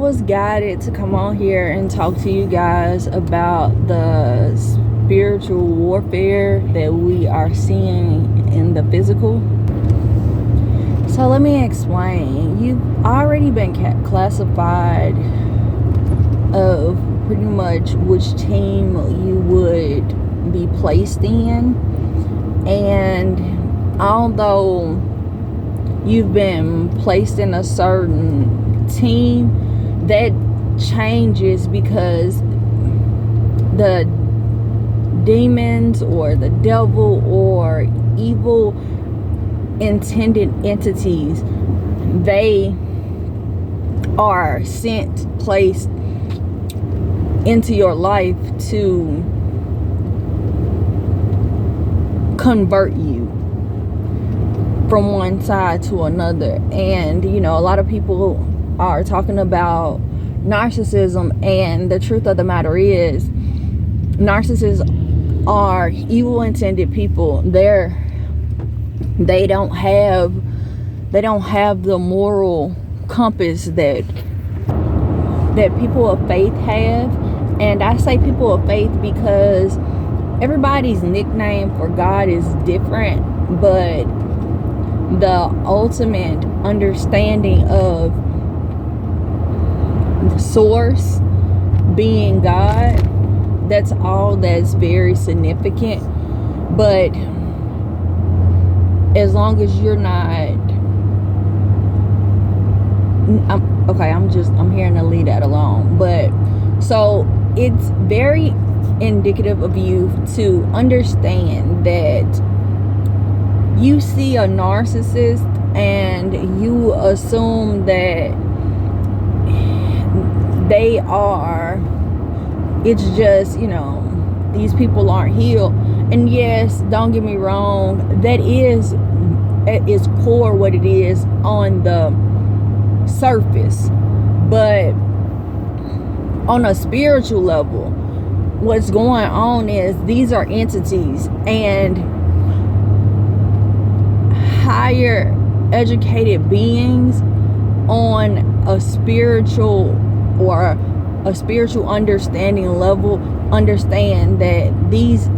was guided to come on here and talk to you guys about the spiritual warfare that we are seeing in the physical. So let me explain. You've already been classified of pretty much which team you would be placed in. And although you've been placed in a certain team, that changes because the demons or the devil or evil intended entities, they are placed into your life to convert you from one side to another. And a lot of people are talking about narcissism, and the truth of the matter is narcissists are evil intended people. They don't have the moral compass that people of faith have. And I say people of faith because everybody's nickname for God is different, but the ultimate understanding of the source being God, that's all that's very significant. But as long as you're not, I'm hearing to leave that alone. But so it's very indicative of you to understand that you see a narcissist and you assume that they are, it's just, these people aren't healed. And yes, don't get me wrong, that is at its core what it is on the surface. But on a spiritual level, what's going on is these are entities, and higher educated beings on a spiritual or a spiritual understanding level understand that these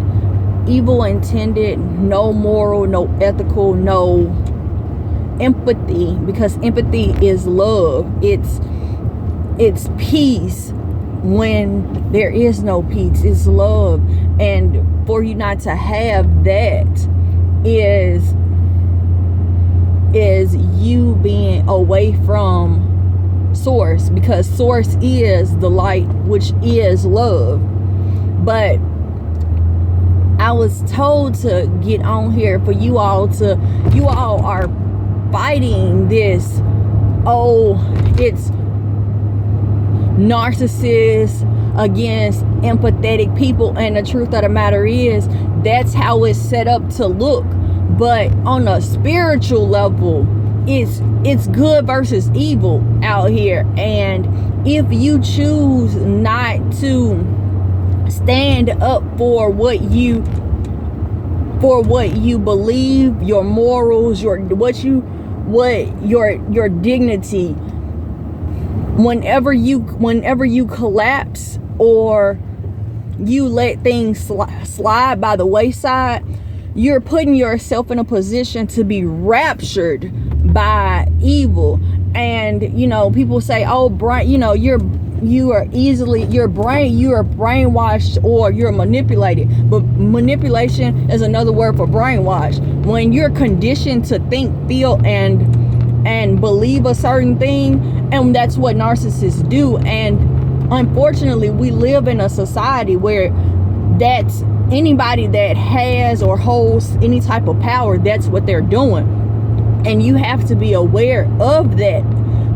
evil intended, no moral, no ethical, no empathy, because empathy is love. It's peace when there is no peace. It's love. And for you not to have that is you being away from source, because source is the light, which is love. But I was told to get on here for you all are fighting this, it's narcissists against empathetic people, and the truth of the matter is that's how it's set up to look. But on a spiritual level, it's good versus evil out here. And if you choose not to stand up for what you believe, your morals, your dignity, whenever you collapse or you let things slide by the wayside, you're putting yourself in a position to be raptured by evil. And people say, Brian, you're brainwashed or you're manipulated. But manipulation is another word for brainwash. When you're conditioned to think, feel, and believe a certain thing, and that's what narcissists do. And unfortunately, we live in a society where that's anybody that has or holds any type of power, that's what they're doing. And you have to be aware of that,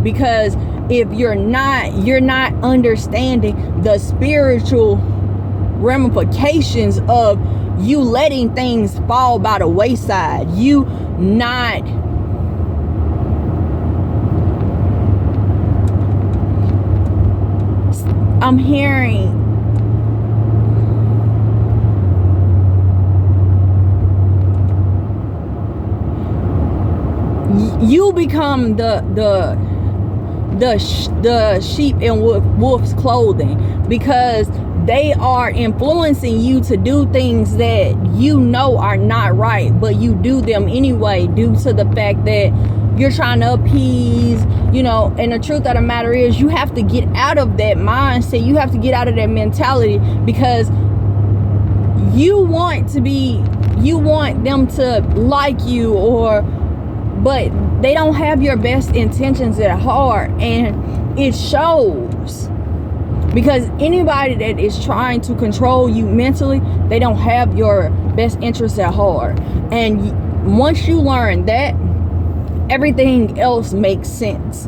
because if you're not understanding the spiritual ramifications of you letting things fall by the wayside, you not I'm hearing you become the the sheep in wolf's clothing, because they are influencing you to do things that you know are not right, but you do them anyway due to the fact that you're trying to appease, you know. And the truth of the matter is, you have to get out of that mindset. You have to get out of that mentality, because you want them to like you, but they don't have your best intentions at heart, and it shows. Because anybody that is trying to control you mentally, they don't have your best interests at heart. And once you learn that, everything else makes sense.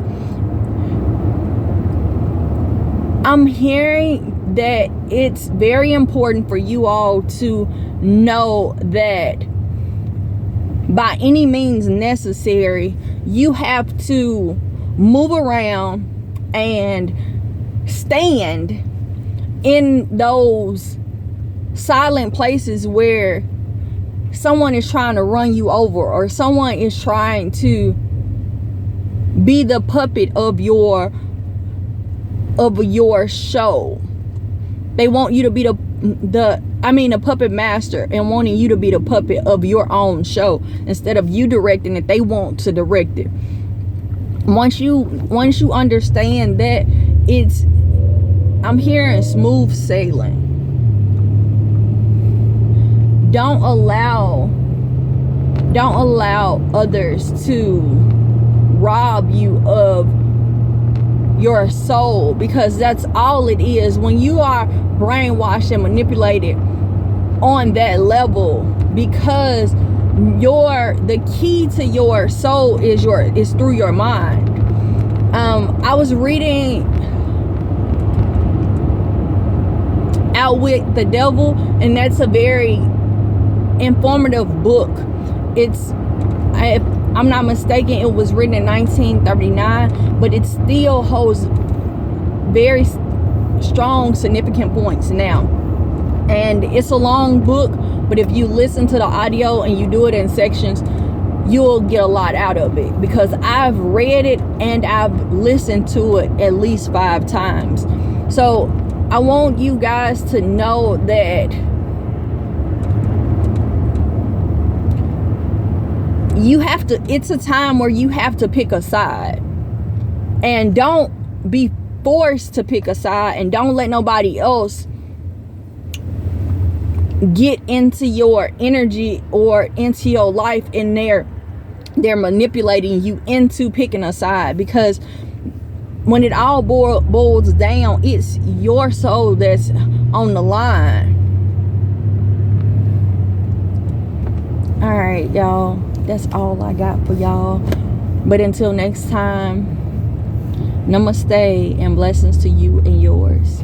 I'm hearing that it's very important for you all to know that by any means necessary, you have to move around and stand in those silent places where someone is trying to run you over, or someone is trying to be the puppet of your show. They want you to be the puppet master, and wanting you to be the puppet of your own show instead of you directing it. They want to direct it. Once you understand that, I'm hearing smooth sailing. Don't allow others to rob you of your soul, because that's all it is. When you are brainwashed and manipulated on that level, because the key to your soul is through your mind. I was reading Outwit the Devil, and that's a very informative book. If I'm not mistaken, it was written in 1939, but it still holds very strong, significant points now. And it's a long book, but if you listen to the audio and you do it in sections, you'll get a lot out of it, because I've read it and I've listened to it at least 5 times. So I want you guys to know that it's a time where you have to pick a side, and don't be forced to pick a side, and don't let nobody else get into your energy or into your life, and they're manipulating you into picking a side. Because when it all boils down, it's your soul that's on the line. All right, y'all, that's all I got for y'all. But until next time, namaste and blessings to you and yours.